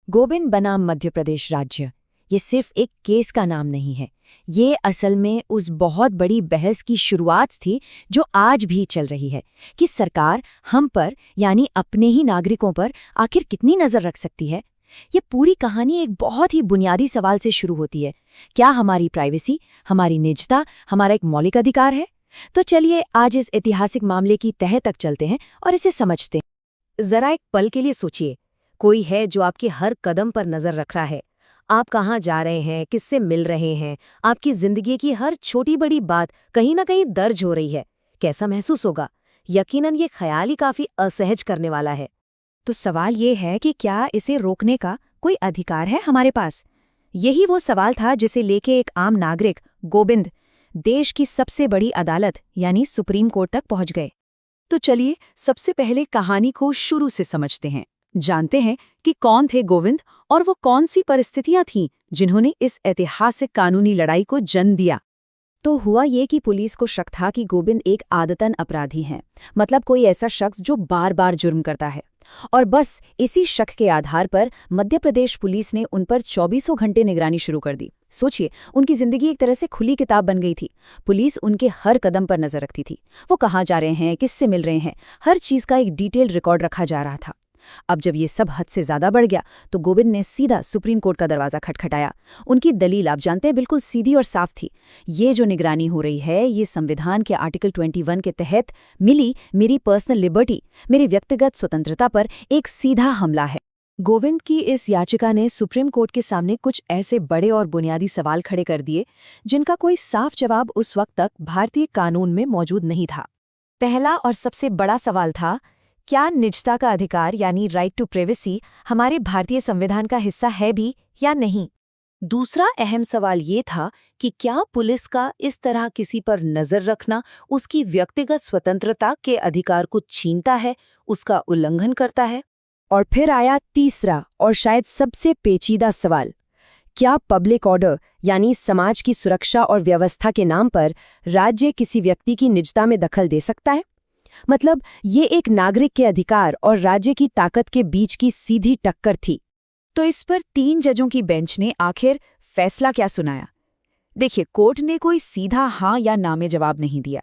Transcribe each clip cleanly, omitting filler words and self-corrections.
गोविंद बनाम मध्य प्रदेश राज्य ये सिर्फ एक केस का नाम नहीं है। ये असल में उस बहुत बड़ी बहस की शुरुआत थी जो आज भी चल रही है कि सरकार हम पर यानी अपने ही नागरिकों पर आखिर कितनी नज़र रख सकती है। ये पूरी कहानी एक बहुत ही बुनियादी सवाल से शुरू होती है। क्या हमारी प्राइवेसी, हमारी निजता, हमारा एक मौलिक अधिकार है? तो चलिए आज इस ऐतिहासिक मामले की तह तक चलते हैं और इसे समझते हैं। जरा एक पल के लिए सोचिए, कोई है जो आपके हर कदम पर नजर रख रहा है। आप कहाँ जा रहे हैं, किससे मिल रहे हैं, आपकी जिंदगी की हर छोटी बड़ी बात कहीं ना कहीं दर्ज हो रही है। कैसा महसूस होगा? यकीनन ये ख्याल ही काफी असहज करने वाला है। तो सवाल ये है कि क्या इसे रोकने का कोई अधिकार है हमारे पास? यही वो सवाल था जिसे लेके एक आम नागरिक गोविंद देश की सबसे बड़ी अदालत यानी सुप्रीम कोर्ट तक पहुंच गए। तो चलिए सबसे पहले कहानी को शुरू से समझते हैं, जानते हैं कि कौन थे गोविंद और वो कौन सी परिस्थितियां थीं जिन्होंने इस ऐतिहासिक कानूनी लड़ाई को जन्म दिया। तो हुआ ये कि पुलिस को शक था कि गोविंद एक आदतन अपराधी हैं, मतलब कोई ऐसा शख्स जो बार बार जुर्म करता है। और बस इसी शक के आधार पर मध्य प्रदेश पुलिस ने उन पर 24 घंटे निगरानी शुरू कर दी। सोचिए, उनकी जिंदगी एक तरह से खुली किताब बन गई थी। पुलिस उनके हर कदम पर नजर रखती थी। वो कहाँ जा रहे हैं, किससे मिल रहे हैं, हर चीज का एक डिटेल्ड रिकॉर्ड रखा जा रहा था। अब जब ये सब हद से ज्यादा बढ़ गया तो गोविंद ने सीधा सुप्रीम कोर्ट का दरवाजा खटखटाया। उनकी दलील आप जानते हैं बिल्कुल सीधी और साफ थी। ये जो निगरानी हो रही है ये संविधान के आर्टिकल 21 के तहत मिली मेरी पर्सनल लिबर्टी, मेरी व्यक्तिगत स्वतंत्रता पर एक सीधा हमला है। गोविंद की इस याचिका ने सुप्रीम कोर्ट के सामने कुछ ऐसे बड़े और बुनियादी सवाल खड़े कर दिए जिनका कोई साफ जवाब उस वक्त तक भारतीय कानून में मौजूद नहीं था। पहला और सबसे बड़ा सवाल था, क्या निजता का अधिकार यानी राइट टू प्राइवेसी हमारे भारतीय संविधान का हिस्सा है भी या नहीं? दूसरा अहम सवाल ये था कि क्या पुलिस का इस तरह किसी पर नजर रखना उसकी व्यक्तिगत स्वतंत्रता के अधिकार को छीनता है, उसका उल्लंघन करता है? और फिर आया तीसरा और शायद सबसे पेचीदा सवाल, क्या पब्लिक ऑर्डर यानी समाज की सुरक्षा और व्यवस्था के नाम पर राज्य किसी व्यक्ति की निजता में दखल दे सकता है? मतलब ये एक नागरिक के अधिकार और राज्य की ताकत के बीच की सीधी टक्कर थी। तो इस पर 3 जजों की बेंच ने आखिर फैसला क्या सुनाया? देखिए, कोर्ट ने कोई सीधा हाँ या ना में जवाब नहीं दिया,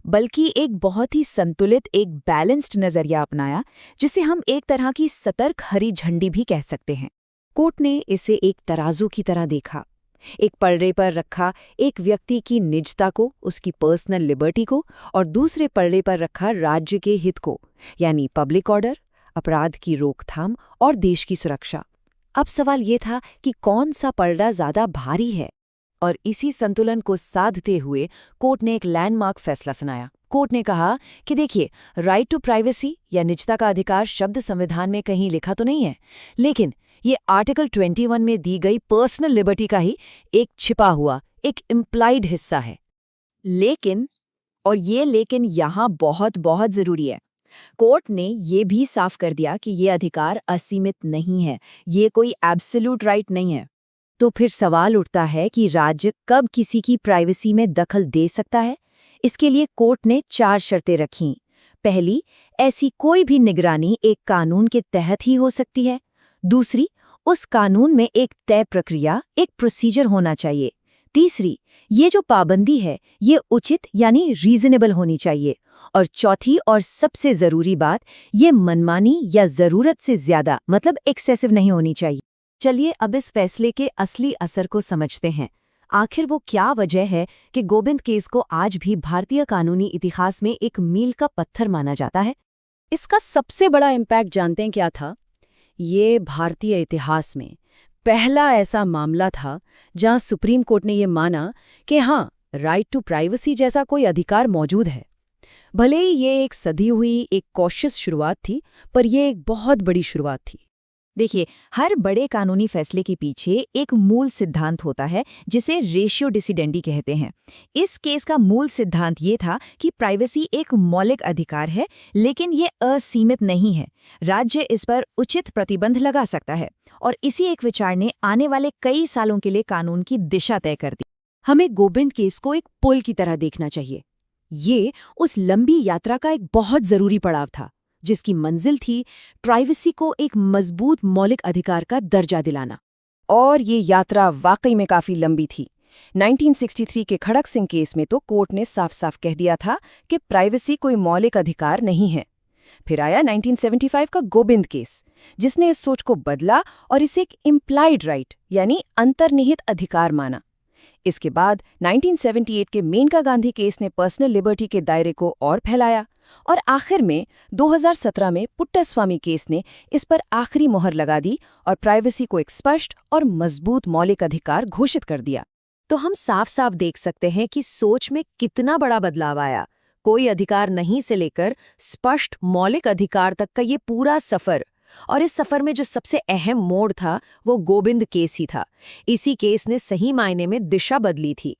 बल्कि एक बहुत ही संतुलित, एक बैलेंस्ड नजरिया अपनाया, जिसे हम एक तरह की सतर्क हरी झंडी भी कह सकते हैं। कोर्ट ने इसे एक तराजू की तरह देखा, एक पलड़े पर रखा एक व्यक्ति की निजता को, उसकी पर्सनल लिबर्टी को, और दूसरे पलड़े पर रखा राज्य के हित को, यानी पब्लिक ऑर्डर, अपराध की रोकथाम और देश की सुरक्षा। अब सवाल ये था कि कौन सा पलड़ा ज्यादा भारी है? और इसी संतुलन को साधते हुए कोर्ट ने एक लैंडमार्क फैसला सुनाया। कोर्ट ने कहा कि देखिए, राइट टू प्राइवेसी या निजता का अधिकार शब्द संविधान में कहीं लिखा तो नहीं है, लेकिन ये आर्टिकल 21 में दी गई पर्सनल लिबर्टी का ही एक छिपा हुआ, एक इम्प्लाइड हिस्सा है। लेकिन, और ये लेकिन यहाँ बहुत बहुत जरूरी है, कोर्ट ने ये भी साफ कर दिया कि ये अधिकार असीमित नहीं है, ये कोई एब्सोल्यूट राइट नहीं है। तो फिर सवाल उठता है कि राज्य कब किसी की प्राइवेसी में दखल दे सकता है? इसके लिए कोर्ट ने 4 शर्तें रखीं। पहली, ऐसी कोई भी निगरानी एक कानून के तहत ही हो सकती है। दूसरी, उस कानून में एक तय प्रक्रिया, एक प्रोसीजर होना चाहिए। तीसरी, ये जो पाबंदी है ये उचित यानी रीजनेबल होनी चाहिए। और चौथी और सबसे जरूरी बात, ये मनमानी या जरूरत से ज्यादा मतलब एक्सेसिव नहीं होनी चाहिए। चलिए अब इस फैसले के असली असर को समझते हैं। आखिर वो क्या वजह है कि गोविंद केस को आज भी भारतीय कानूनी इतिहास में एक मील का पत्थर माना जाता है? इसका सबसे बड़ा इम्पैक्ट जानते हैं क्या था? ये भारतीय इतिहास में पहला ऐसा मामला था जहां सुप्रीम कोर्ट ने ये माना कि हाँ, राइट टू प्राइवेसी जैसा कोई अधिकार मौजूद है। भले ही ये एक सधी हुई, एक कॉशियस शुरुआत थी, पर यह एक बहुत बड़ी शुरुआत थी। देखिए, हर बड़े कानूनी फैसले के पीछे एक मूल सिद्धांत होता है जिसे रेशियो डिसिडेंडी कहते हैं। इस केस का मूल सिद्धांत ये था कि प्राइवेसी एक मौलिक अधिकार है, लेकिन ये असीमित नहीं है। राज्य इस पर उचित प्रतिबंध लगा सकता है, और इसी एक विचार ने आने वाले कई सालों के लिए कानून की दिशा तय कर दी। हमें गोविंद केस को एक पुल की तरह देखना चाहिए। ये उस लंबी यात्रा का एक बहुत जरूरी पड़ाव था। जिसकी मंजिल थी प्राइवेसी को एक मजबूत मौलिक अधिकार का दर्जा दिलाना। और ये यात्रा वाकई में काफी लंबी थी। 1963 के खड़क सिंह केस में तो कोर्ट ने साफ साफ कह दिया था कि प्राइवेसी कोई मौलिक अधिकार नहीं है। फिर आया 1975 का गोबिंद केस, जिसने इस सोच को बदला और इसे एक इम्प्लाइड राइट यानी अंतर्निहित अधिकार माना। इसके बाद 1978 के मेनका गांधी केस ने पर्सनल लिबर्टी के दायरे को और फैलाया, और आखिर में 2017 में पुट्टास्वामी केस ने इस पर आखिरी मोहर लगा दी और प्राइवेसी को एक स्पष्ट और मजबूत मौलिक अधिकार घोषित कर दिया। तो हम साफ साफ देख सकते हैं कि सोच में कितना बड़ा बदलाव आया। कोई अधिकार नहीं से लेकर स्पष्ट मौलिक अधिकार तक का ये पूरा सफर। और इस सफर में जो सबसे अहम मोड़ था वो गोबिंद केस ही था। इसी केस ने सही मायने में दिशा बदली थी।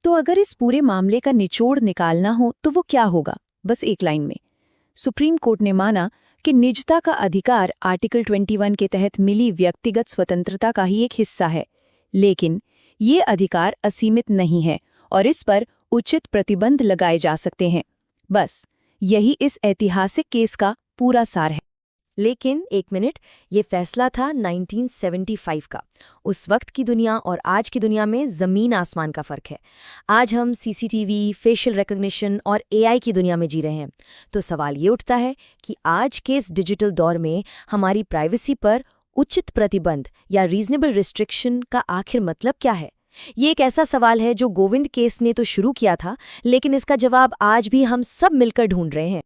तो अगर इस पूरे मामले का निचोड़ निकालना हो तो वो क्या होगा? बस एक लाइन में, सुप्रीम कोर्ट ने माना कि निजता का अधिकार आर्टिकल 21 के तहत मिली व्यक्तिगत स्वतंत्रता का ही एक हिस्सा है, लेकिन ये अधिकार असीमित नहीं है और इस पर उचित प्रतिबंध लगाए जा सकते हैं। बस यही इस ऐतिहासिक केस का पूरा सार है। लेकिन एक मिनट, ये फैसला था 1975 का। उस वक्त की दुनिया और आज की दुनिया में ज़मीन आसमान का फ़र्क है। आज हम सीसीटीवी, फेशियल रिकॉग्निशन और एआई की दुनिया में जी रहे हैं। तो सवाल ये उठता है कि आज के इस डिजिटल दौर में हमारी प्राइवेसी पर उचित प्रतिबंध या रीजनेबल रिस्ट्रिक्शन का आखिर मतलब क्या है? ये एक ऐसा सवाल है जो गोविंद केस ने तो शुरू किया था, लेकिन इसका जवाब आज भी हम सब मिलकर ढूंढ रहे हैं।